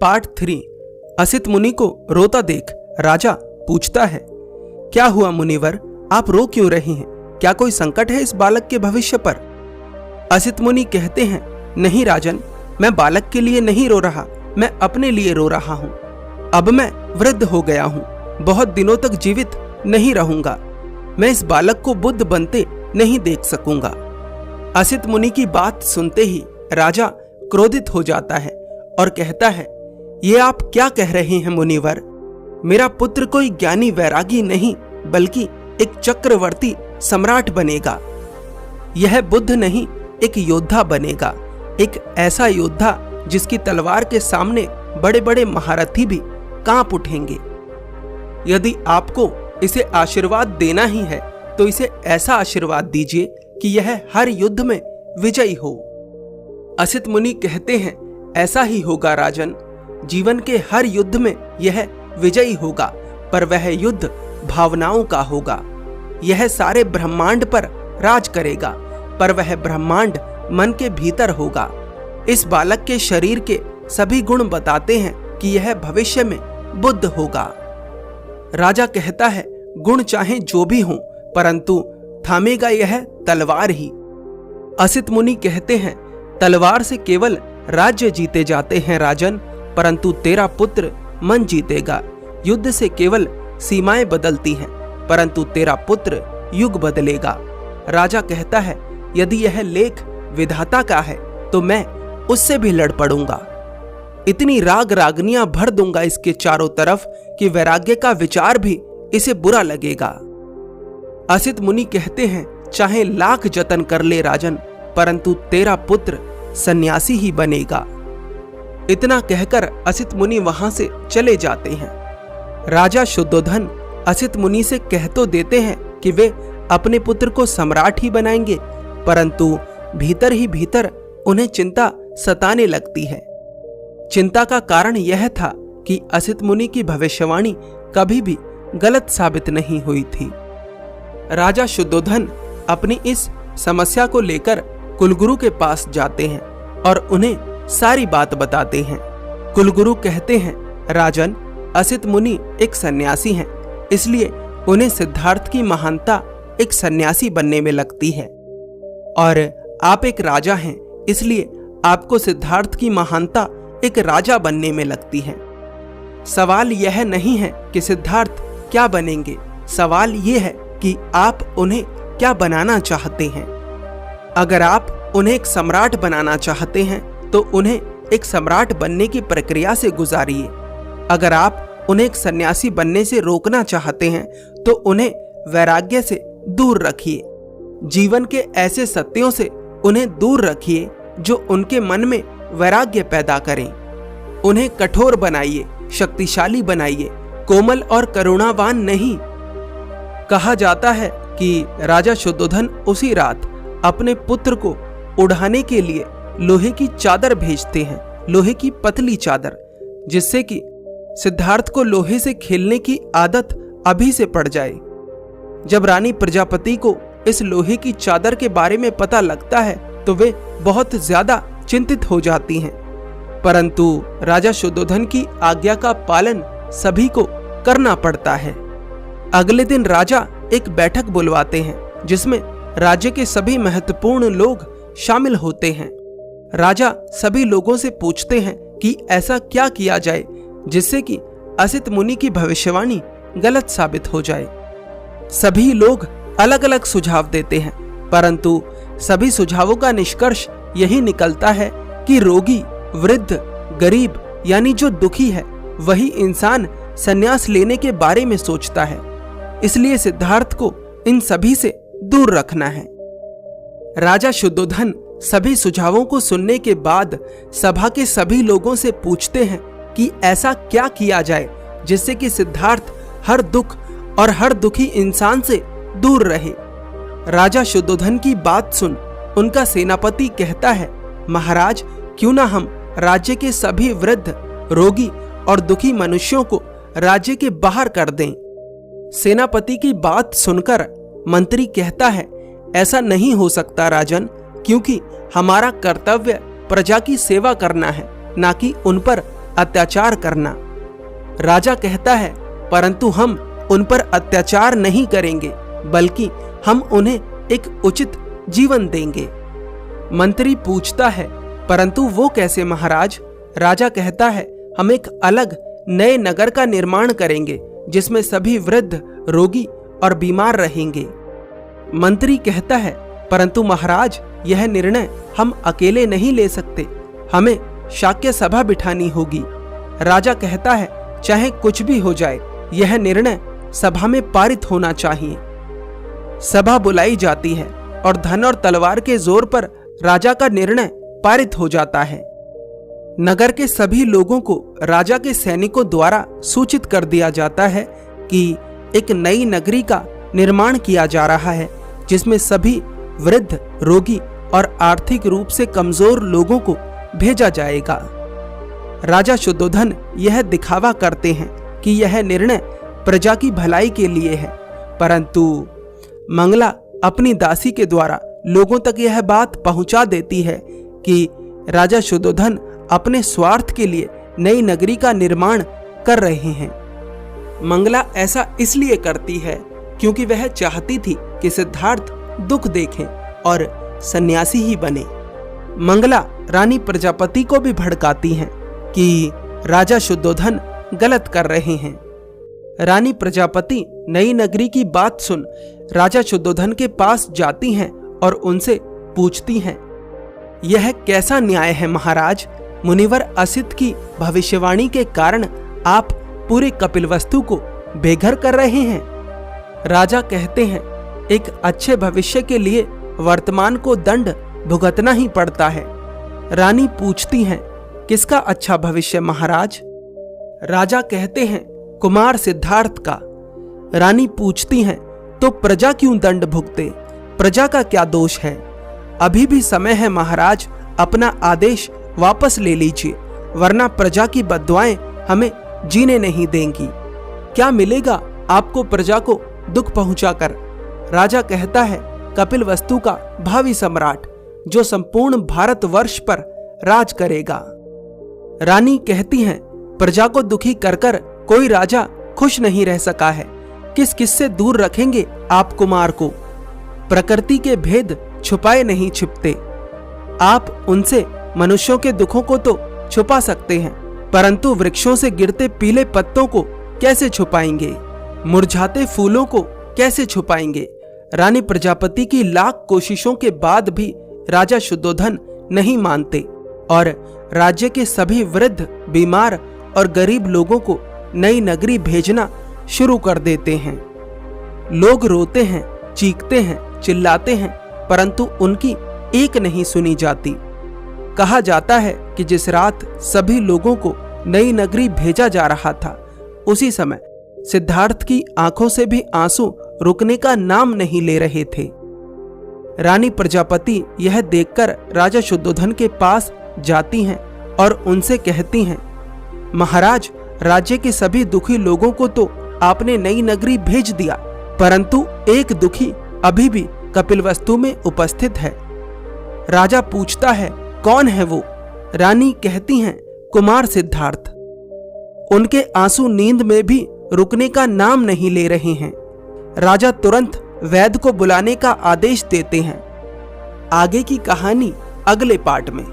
Part 3। Asit मुनि को रोता देख राजा पूछता है, क्या हुआ मुनिवर, आप रो क्यों रहे हैं? क्या कोई संकट है इस बालक के भविष्य पर? असित मुनि कहते हैं, नहीं राजन, मैं बालक के लिए नहीं रो रहा, मैं अपने लिए रो रहा हूं। अब मैं वृद्ध हो गया हूं, बहुत दिनों तक जीवित नहीं रहूंगा। मैं इस बालक को बुद्ध बनते नहीं देख सकूंगा। असित मुनि की बात सुनते ही राजा क्रोधित हो जाता है और कहता है, ये आप क्या कह रहे हैं मुनिवर? मेरा पुत्र कोई ज्ञानी वैरागी नहीं बल्कि एक चक्रवर्ती सम्राट बनेगा। यह बुद्ध नहीं, एक योद्धा बनेगा, एक ऐसा योद्धा जिसकी तलवार के सामने बड़े बड़े महारथी भी कांप उठेंगे। यदि आपको इसे आशीर्वाद देना ही है तो इसे ऐसा आशीर्वाद दीजिए कि यह हर युद्ध में विजयी हो। असित मुनि कहते हैं, ऐसा ही होगा राजन, जीवन के हर युद्ध में यह विजयी होगा, पर वह युद्ध भावनाओं का होगा। यह सारे ब्रह्मांड पर राज करेगा, पर वह ब्रह्मांड मन के भीतर होगा। इस बालक के शरीर के सभी गुण बताते हैं कि यह भविष्य में बुद्ध होगा। राजा कहता है, गुण चाहे जो भी हों, परंतु थामेगा यह तलवार ही। असित मुनि कहते हैं, तलवार से केवल राज्य जीते जाते हैं राजन, परंतु तेरा पुत्र मन जीतेगा। युद्ध से केवल सीमाएं बदलती हैं, परंतु तेरा पुत्र युग बदलेगा। राजा कहता है, यदि यह लेख विधाता का है तो मैं उससे भी लड़ पड़ूंगा। इतनी राग रागनियां भर दूंगा इसके चारों तरफ कि वैराग्य का विचार भी इसे बुरा लगेगा। असित मुनि कहते हैं, चाहे लाख जतन कर ले राजन, परंतु तेरा पुत्र सन्यासी ही बनेगा। इतना कहकर असित मुनि वहां से चले जाते हैं। राजा शुद्धोधन असित मुनि से कह तो देते हैं कि वे अपने पुत्र को सम्राट ही बनाएंगे, परंतु भीतर ही भीतर उन्हें चिंता सताने लगती है। चिंता का कारण यह था कि असित मुनि की भविष्यवाणी कभी भी गलत साबित नहीं हुई थी। राजा शुद्धोधन अपनी इस समस्या को लेकर कुलगुरु के पास जाते हैं और उन्हें सारी बात बताते हैं। कुलगुरु कहते हैं, राजन, असित मुनि एक सन्यासी हैं, इसलिए उन्हें सिद्धार्थ की महानता एक सन्यासी बनने में लगती है, और आप एक राजा हैं, इसलिए आपको सिद्धार्थ की महानता एक राजा बनने में लगती है। सवाल यह नहीं है कि सिद्धार्थ क्या बनेंगे, सवाल यह है कि आप उन्हें क्या बनाना चाहते हैं। अगर आप उन्हें एक सम्राट बनाना चाहते हैं तो उन्हें एक सम्राट बनने की प्रक्रिया से गुजारिए। अगर आप उन्हें एक सन्यासी बनने से रोकना चाहते हैं तो उन्हें वैराग्य से दूर रखिए। जीवन के ऐसे सत्यों से उन्हें दूर रखिए जो उनके मन में वैराग्य पैदा करें। उन्हें कठोर बनाइए, शक्तिशाली बनाइए, कोमल और करुणावान नहीं। कहा जाता है कि राजा शुद्धोधन उसी रात अपने पुत्र को उड़ाने के लिए लोहे की चादर भेजते हैं, लोहे की पतली चादर, जिससे कि सिद्धार्थ को लोहे से खेलने की आदत अभी से पड़ जाए। जब रानी प्रजापति को इस लोहे की चादर के बारे में पता लगता है तो वे बहुत ज्यादा चिंतित हो जाती हैं, परंतु राजा शुद्धोधन की आज्ञा का पालन सभी को करना पड़ता है। अगले दिन राजा एक बैठक बुलवाते हैं जिसमें राज्य के सभी महत्वपूर्ण लोग शामिल होते हैं। राजा सभी लोगों से पूछते हैं कि ऐसा क्या किया जाए जिससे कि असित मुनि की भविष्यवाणी गलत साबित हो जाए। सभी लोग अलग अलग सुझाव देते हैं, परंतु सभी सुझावों का निष्कर्ष यही निकलता है कि रोगी, वृद्ध, गरीब यानी जो दुखी है वही इंसान संन्यास लेने के बारे में सोचता है, इसलिए सिद्धार्थ को इन सभी से दूर रखना है। राजा शुद्धोधन सभी सुझावों को सुनने के बाद सभा के सभी लोगों से पूछते हैं कि ऐसा क्या किया जाए जिससे कि सिद्धार्थ हर दुख और हर दुखी इंसान से दूर रहे। राजा शुद्धोधन की बात सुन उनका सेनापति कहता है, महाराज, क्यों ना हम राज्य के सभी वृद्ध, रोगी और दुखी मनुष्यों को राज्य के बाहर कर दें। सेनापति की बात सुनकर मंत्री कहता है, ऐसा नहीं हो सकता राजन, क्योंकि हमारा कर्तव्य प्रजा की सेवा करना है, ना कि उन पर अत्याचार करना। राजा कहता है, परंतु हम उन पर अत्याचार नहीं करेंगे, बल्कि हम उन्हें एक उचित जीवन देंगे। मंत्री पूछता है, परंतु वो कैसे महाराज? राजा कहता है, हम एक अलग नए नगर का निर्माण करेंगे जिसमें सभी वृद्ध, रोगी और बीमार रहेंगे। मंत्री कहता है, परंतु महाराज, यह निर्णय हम अकेले नहीं ले सकते, हमें शाक्य सभा बिठानी होगी। राजा कहता है, चाहे कुछ भी हो जाए, यह निर्णय सभा में पारित होना चाहिए। सभा बुलाई जाती है और धन और तलवार के जोर पर राजा का निर्णय पारित हो जाता है। नगर के सभी लोगों को राजा के सैनिकों द्वारा सूचित कर दिया जाता है कि एक नई नगरी का निर्माण किया जा रहा है जिसमें सभी वृद्ध, रोगी और आर्थिक रूप से कमजोर लोगों को भेजा जाएगा। राजा शुद्धोधन यह दिखावा करते हैं कि यह निर्णय प्रजा की भलाई के लिए है, परंतु मंगला अपनी दासी के द्वारा लोगों तक यह बात पहुंचा देती है कि राजा शुद्धोधन अपने स्वार्थ के लिए नई नगरी का निर्माण कर रहे हैं। मंगला ऐसा इसलिए करती है क्योंकि वह चाहती थी कि सिद्धार्थ दुख देखें और सन्यासी ही बने। मंगला रानी प्रजापति को भी भड़काती हैं कि राजा शुद्धोधन गलत कर रहे हैं। रानी प्रजापति नई नगरी की बात सुन राजा शुद्धोधन के पास जाती हैं और उनसे पूछती हैं, यह कैसा न्याय है महाराज? मुनिवर असित की भविष्यवाणी के कारण आप पूरे कपिलवस्तु को बेघर कर रहे हैं। राजा कहते हैं, एक अच्छे भविष्य के लिए वर्तमान को दंड भुगतना ही पड़ता है। रानी पूछती हैं, किसका अच्छा भविष्य महाराज? राजा कहते हैं, कुमार सिद्धार्थ का। रानी पूछती हैं, तो प्रजा क्यों दंड भुगते? प्रजा का क्या दोष है? अभी भी समय है महाराज, अपना आदेश वापस ले लीजिए, वरना प्रजा की बद्दुआएं हमें जीने नहीं देंगी। क्या मिलेगा आपको प्रजा को दुख पहुंचाकर? राजा कहता है, कपिलवस्तु का भावी सम्राट जो संपूर्ण भारतवर्ष पर राज करेगा। रानी कहती हैं, प्रजा को दुखी कर कर कोई राजा खुश नहीं रह सका है, किस किस से दूर रखेंगे आप कुमार को? प्रकृति के भेद छुपाए नहीं छिपते। आप उनसे मनुष्यों के दुखों को तो छुपा सकते हैं, परंतु वृक्षों से गिरते पीले पत्तों को कैसे छुपाएंगे? मुरझाते फूलों को कैसे छुपाएंगे? रानी प्रजापति की लाख कोशिशों के बाद भी राजा शुद्धोधन नहीं मानते और राज्य के सभी वृद्ध, बीमार और गरीब लोगों को नई नगरी भेजना शुरू कर देते हैं। लोग रोते हैं, चीखते हैं, चिल्लाते हैं, परंतु उनकी एक नहीं सुनी जाती। कहा जाता है कि जिस रात सभी लोगों को नई नगरी भेजा जा रहा था, उसी समय सिद्धार्थ की आंखों से भी आंसू रुकने का नाम नहीं ले रहे थे। रानी प्रजापति यह देखकर राजा शुद्धोधन के पास जाती हैं और उनसे कहती हैं, महाराज, राज्य के सभी दुखी लोगों को तो आपने नई नगरी भेज दिया, परंतु एक दुखी अभी भी कपिलवस्तु में उपस्थित है। राजा पूछता है, कौन है वो? रानी कहती हैं, कुमार सिद्धार्थ। उनके आंसू नींद में भी रुकने का नाम नहीं ले रहे हैं। राजा तुरंत वैद्य को बुलाने का आदेश देते हैं। आगे की कहानी अगले पार्ट में।